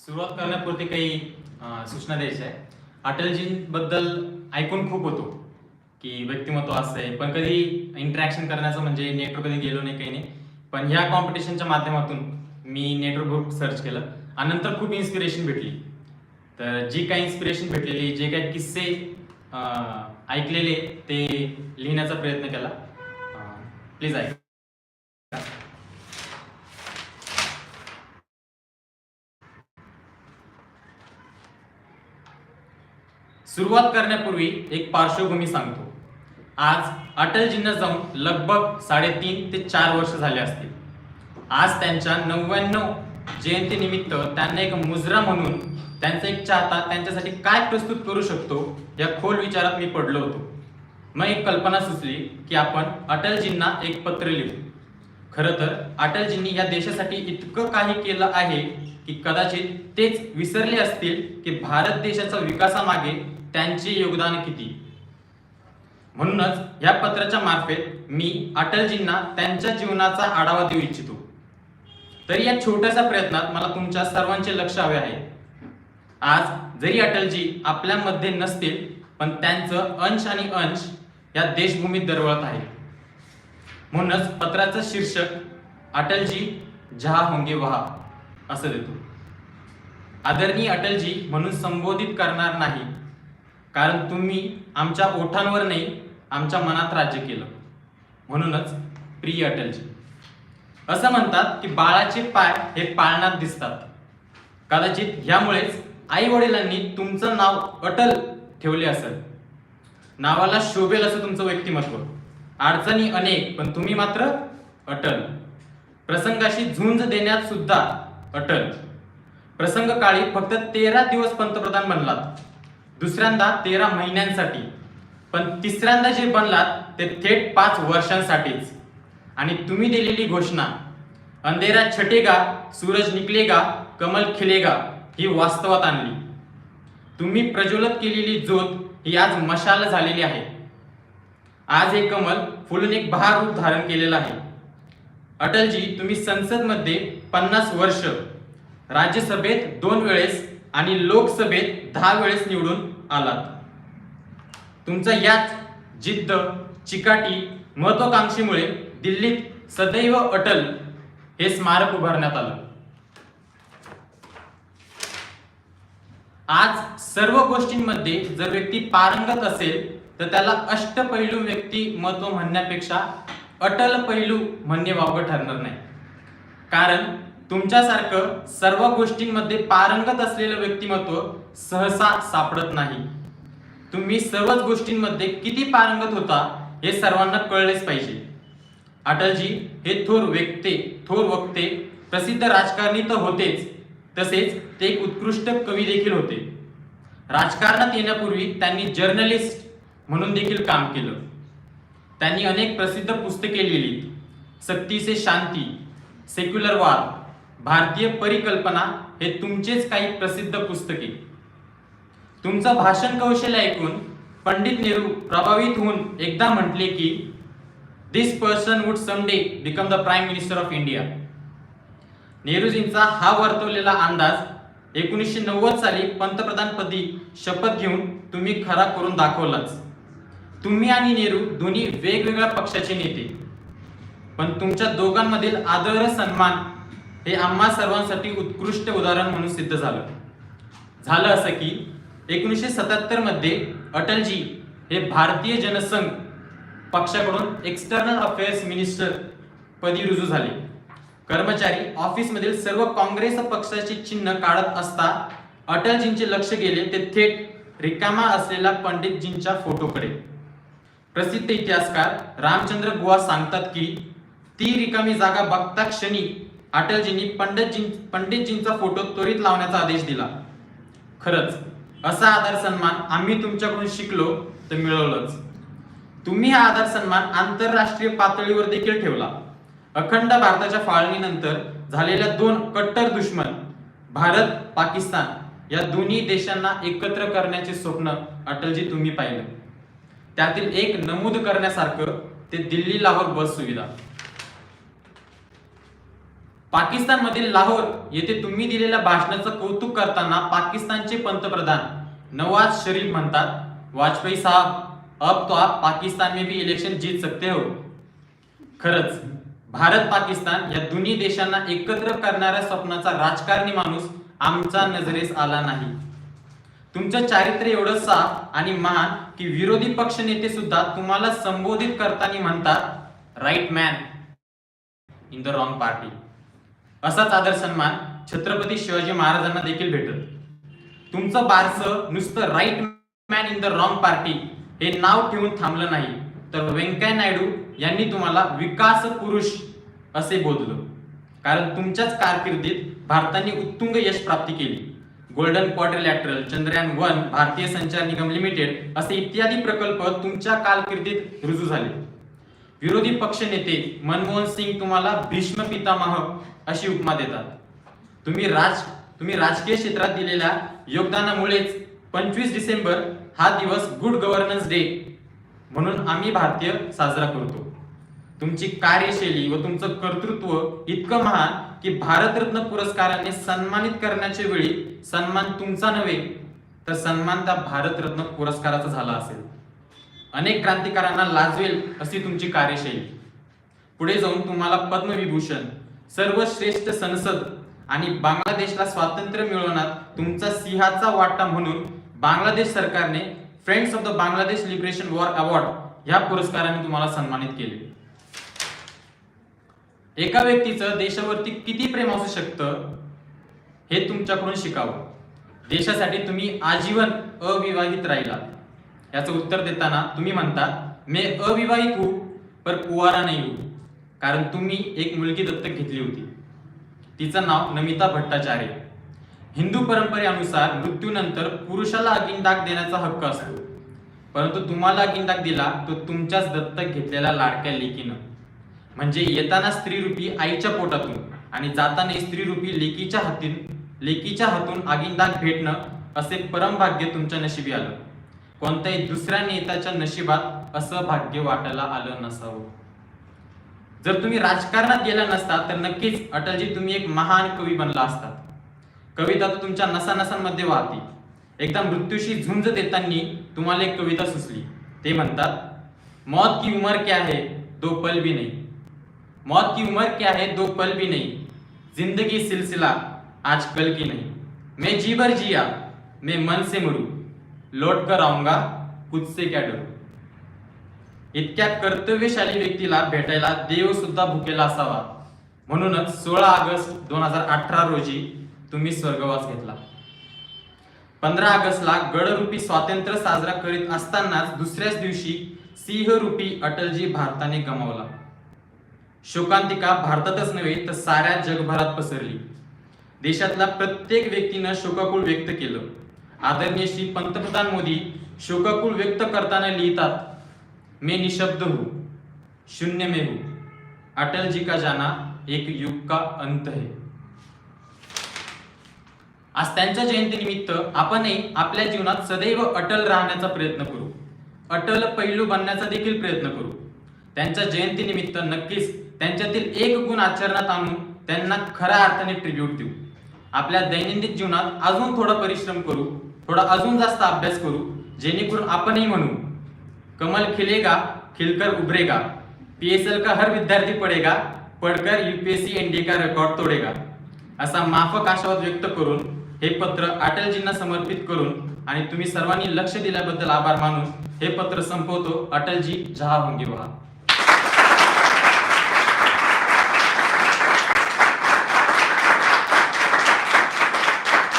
सुरुवात करण्यापूर्वी काही सूचना द्यायच्या आहे. अटलजींबद्दल ऐकून खूप होतो की व्यक्तिमत्व असं आहे, पण कधी इंटरॅक्शन करण्याचं म्हणजे नेटवर कधी गेलो नाही, काही नाही. पण ह्या कॉम्पिटिशनच्या माध्यमातून मी नेटवर खूप सर्च केलं आणि नंतर खूप इन्स्पिरेशन भेटली. तर जी काही इन्स्पिरेशन भेटलेली, जे काही किस्से ऐकलेले ते लिहिण्याचा प्रयत्न केला. प्लीज ऐका. सुरुवात करण्यापूर्वी एक पार्श्वभूमी सांगतो. आज अटलजींना जाऊन लगभग 3.5 ते 4 वर्ष झाले असतील. आज त्यांच्या 99 जयंतीनिमित्त त्यांना एक मुजरा म्हणून त्यांचा एक चाहता त्यांच्यासाठी काय प्रस्तुत करू शकतो या खोल विचारात मी पडलो होतो. मग एक कल्पना सुचली की आपण अटलजींना एक पत्र लिहू. खरं तर अटलजींनी या देशासाठी इतकं काही केलं आहे की कदाचित तेच विसरले असतील की भारत देशाच्या विकासामागे त्यांचे योगदान किती. म्हणूनच या पत्राच्या मार्फत मी अटलजींना त्यांच्या जीवनाचा आढावा देऊ इच्छितो. तरी या छोट्याशा प्रयत्नात मला तुमच्या सर्वांचे लक्ष हवे आहे. आज जरी अटलजी आपल्यामध्ये नसतील, पण त्यांचं अंश आणि अंश या देशभूमीत दरवळत आहे. म्हणूनच पत्राचं शीर्षक अटलजी जहा होंगे वहा असं देतो. आदरणीय अटलजी म्हणून संबोधित करणार नाही, कारण तुम्ही आमच्या ओठांवर नाही, आमच्या मनात राज्य केलं. म्हणूनच प्रिय अटलजी. असं म्हणतात की बाळाचे पाय हे पाळण्यात दिसतात. कदाचित ह्यामुळेच आई वडिलांनी तुमचं नाव अटल ठेवले असेल. नावाला शोभेल असं तुमचं व्यक्तिमत्व. अडचणी अनेक, पण तुम्ही मात्र अटल. प्रसंगाशी झुंज देण्यात सुद्धा अटल. प्रसंग काळी फक्त 13 दिवस पंतप्रधान बनलात, दुसऱ्यांदा 13 महिन्यांसाठी, पण तिसऱ्यांदा जे बनलात ते थेट 5 वर्षांसाठीच. आणि तुम्ही दिलेली घोषणा अंधेरा छटेगा, सूरज निकलेगा, कमल खिलेगा ही वास्तवात आणली. तुम्ही प्रज्वलित केलेली ज्योत ही आज मशाल झालेली आहे. आज हे कमल फुलून एक बहार रूप धारण केलेलं आहे. अटलजी, तुम्ही संसदमध्ये 50 वर्ष, राज्यसभेत 2 वेळेस आणि लोकसभेत 10 वेळेस निवडून आलात. तुमचा याच जिद्द, चिकाटी, महत्वाकांक्षेमुळे दिल्लीत सदैव अटल हे स्मारक उभारण्यात आलं. आज सर्व गोष्टींमध्ये जर व्यक्ती पारंगत असेल तर त्याला अष्टपैलू व्यक्तिमत्व म्हणण्यापेक्षा अटल पैलू म्हणणे वावगं ठरणार नाही. कारण तुमच्यासारखं सर्व गोष्टींमध्ये पारंगत असलेलं व्यक्तिमत्व सहसा सापडत नाही. तुम्ही सर्वच गोष्टींमध्ये किती पारंगत होता हे सर्वांना कळलेच पाहिजे. अटलजी हे थोर वक्ते, प्रसिद्ध राजकारणी तर होतेच, तसेच ते एक उत्कृष्ट कवी देखील होते. राजकारणात येण्यापूर्वी त्यांनी जर्नलिस्ट म्हणून देखील काम केलं. त्यांनी अनेक प्रसिद्ध पुस्तके लिहिली. सक्ती से शांती, सेक्युलर वार, भारतीय परिकल्पना हे तुमचेच काही प्रसिद्ध पुस्तके. तुमचं भाषण कौशल्य ऐकून पंडित नेहरू प्रभावित होऊन एकदा म्हटले की this person would someday become the prime minister of India. नेहरूजींचा हा वर्तवलेला अंदाज 1990 साली पंतप्रधानपदी शपथ घेऊन तुम्ही खरा करून दाखवलाच. तुम्ही आणि नेहरू दोन्ही वेगवेगळ्या पक्षाचे नेते, पण तुमच्या दोघांमधील आदर सन्मान हे आम्हा सर्वांसाठी उत्कृष्ट उदाहरण म्हणून सिद्ध झालं. असं की 1977 मध्ये अटलजी हे भारतीय जनसंघ पक्षाकडून एक्सटर्नल अफेअर्स मिनिस्टर पदी रुजू झाले. कर्मचारी ऑफिसमधील सर्व काँग्रेस पक्षाचे चिन्ह काढत असता अटलजींचे लक्ष गेले ते थेट रिकामा असलेल्या पंडितजींच्या फोटोकडे. प्रसिद्ध इतिहासकार रामचंद्र गुहा सांगतात की ती रिकामी जागा बघता क्षणी अटलजींनी पंडितजींचा फोटो त्वरित लावण्याचा आदेश दिला. खरंच असा आदर सन्मान आम्ही तुमच्याकडून शिकलो तर मिळवलंच. तुम्ही हा आदर सन्मान आंतरराष्ट्रीय पातळीवर देखील ठेवला. अखंड भारताच्या फाळणीनंतर झालेल्या 2 कट्टर दुश्मन भारत पाकिस्तान या दोन्ही देशांना एकत्र करण्याचे स्वप्न अटलजी तुम्ही पाहिलं. त्यातील एक नमूद करण्यासारखं ते दिल्ली लाहोर बस सुविधा. पाकिस्तानमधील लाहोर येथे तुम्ही दिलेल्या भाषणाचं कौतुक करताना पाकिस्तानचे पंतप्रधान नवाज शरीफ म्हणतात, वाजपेयी साहब अब तो आप पाकिस्तान में भी इलेक्शन जीत सकते हो. खरंच भारत पाकिस्तान या दोन्ही देशांना एकत्र करणाऱ्या स्वप्नाचा राजकारणी माणूस आमच्या नजरेस आला नाही. तुमचं चारित्र्य एवढं साफ आणि महान की विरोधी पक्ष नेते सुद्धा तुम्हाला संबोधित करताना म्हणतात, right man in the wrong party. असाच आदर सन्मान छत्रपती शिवाजी महाराजांना देखील भेटत. तुमचं बारसं नुसतं right man in the wrong party हे नाव ठेवून थांबलं नाही, तर व्यंकय्या नायडू यांनी तुम्हाला विकास पुरुष असे बोललं. कारण तुमच्याच कारकिर्दीत भारताने उत्तुंग यश प्राप्ती केली. गोल्डन क्वाड्रिलॅटरल, चंद्रयान-1, भारतीय संचार निगम लिमिटेड असे इत्यादी प्रकल्प तुमच्या कारकिर्दीत रुजू झाले. विरोधी पक्ष नेते मनमोहन सिंग तुम्हाला भीष्म पितामह अशी उपमा देतात. तुम्ही राजकीय क्षेत्रात दिलेल्या योगदानामुळेच 25 डिसेंबर हा दिवस गुड गव्हर्नन्स डे म्हणून आम्ही भारतीय साजरा करतो. तुमची कार्यशैली व तुमचं कर्तृत्व इतकं महान की भारतरत्न पुरस्काराने सन्मानित करण्याच्या वेळी सन्मान तुमचा नव्हे, तर सन्मान त्या भारतरत्न पुरस्काराचा झाला असेल. अनेक क्रांतिकारांना लाजवेल अशी तुमची कार्यशैली. पुढे जाऊन तुम्हाला पद्मविभूषण, सर्वश्रेष्ठ संसद आणि बांगलादेशला स्वातंत्र्य मिळवण्यात तुमचा सिंहाचा वाटा म्हणून बांगलादेश सरकारने friends of the Bangladesh liberation war award ह्या पुरस्काराने तुम्हाला सन्मानित केले. एका व्यक्तीचं देशावरती किती प्रेम असू शकतं हे तुमच्याकडून शिकावं. देशासाठी तुम्ही आजीवन अविवाहित राहिला. याचं उत्तर देताना तुम्ही म्हणता, मैं अविवाहित हूं पर कुवारा नहीं हूं. कारण तुम्ही एक मुलगी दत्तक घेतली होती. तिचं नाव नमिता भट्टाचार्य. हिंदू परंपरेनुसार मृत्यूनंतर पुरुषाला अग्निदान देण्याचा हक्क असतो, परंतु तुम्हाला अग्निदान दिला तो तुमच्याच दत्तक घेतलेल्या लाडक्या लेकीनं. म्हणजे येताना स्त्रीरूपी आईच्या पोटातून आणि जाताना स्त्रीरूपी लेकीच्या हातून अग्निदान भेटणं असे परमभाग्य तुमच्या नशिबी आलं. कोणत्याही दुसऱ्या नेत्याच्या नशिबात असं भाग्य वाटायला आलं नसावं. जर तुम्ही राजकारणात गेला नसता तर नक्कीच अटलजी तुम्ही एक महान कवी बनला असता. कविता तर तुमच्या नसानसांमध्ये वाहती. एकदा मृत्यूशी झुंज देताना तुम्हाला एक कविता सुचली. ते म्हणतात, मौत की उम्र क्या है दो पल भी नहीं, मौत की उम्र क्या है दो पल भी नहीं, जिंदगी सिलसिला आज कल की नहीं, मैं जी भर जिया मैं मन से मरू, लौट कर आऊंगा खुद से क्या डरू. इतक्या कर्तव्यशाली व्यक्तीला भेटायला देव सुद्धा भुकेला असावा. म्हणूनच 16 ऑगस्ट 2018 रोजी तुम्ही स्वर्गवास घेतला. 15 ऑगस्टला गडरूपी स्वातंत्र्य साजरा करीत असतानाच दुसऱ्याच दिवशी सिंहरूपी अटलजी भारताने गमावला. शोकांतिका भारतातच नव्हे तर साऱ्या जगभरात पसरली. देशातल्या प्रत्येक व्यक्तीनं शोकाकुळ व्यक्त केलं. आदरणीय श्री पंतप्रधान मोदी शोकाकुळ व्यक्त करताना लिहितात, मैं निशब्द हूं, शून्य में हूं, अटल जी का जाना एक युग का अंत है. आज त्यांच्या जयंतीनिमित्त आपणही आपल्या जीवनात सदैव अटल राहण्याचा प्रयत्न करू. अटल पैलू बनण्याचा देखील प्रयत्न करू. त्यांच्या जयंतीनिमित्त नक्कीच त्यांच्यातील एक गुण आचरणात आणून त्यांना खऱ्या अर्थाने ट्रिब्यूट देऊ. आपल्या दैनंदिन जीवनात अजून थोडा परिश्रम करू, थोडा अजून जास्त अभ्यास करू, जेणेकरून आपणही म्हणू, कमल खिलेगा खिलकर उभरेगा, पीएसएल का हर विद्यार्थी पढ़ेगा, पढ़कर यूपीएससी एनडीए का रेकॉर्ड तोडेगा. असा माफक आशावाद व्यक्त करून हे पत्र अटलजींना समर्पित करून आणि तुम्ही सर्वांनी लक्ष दिल्याबद्दल आभार मानून हे पत्र संपवतो. अटलजी जहाँ होंगे वहाँ.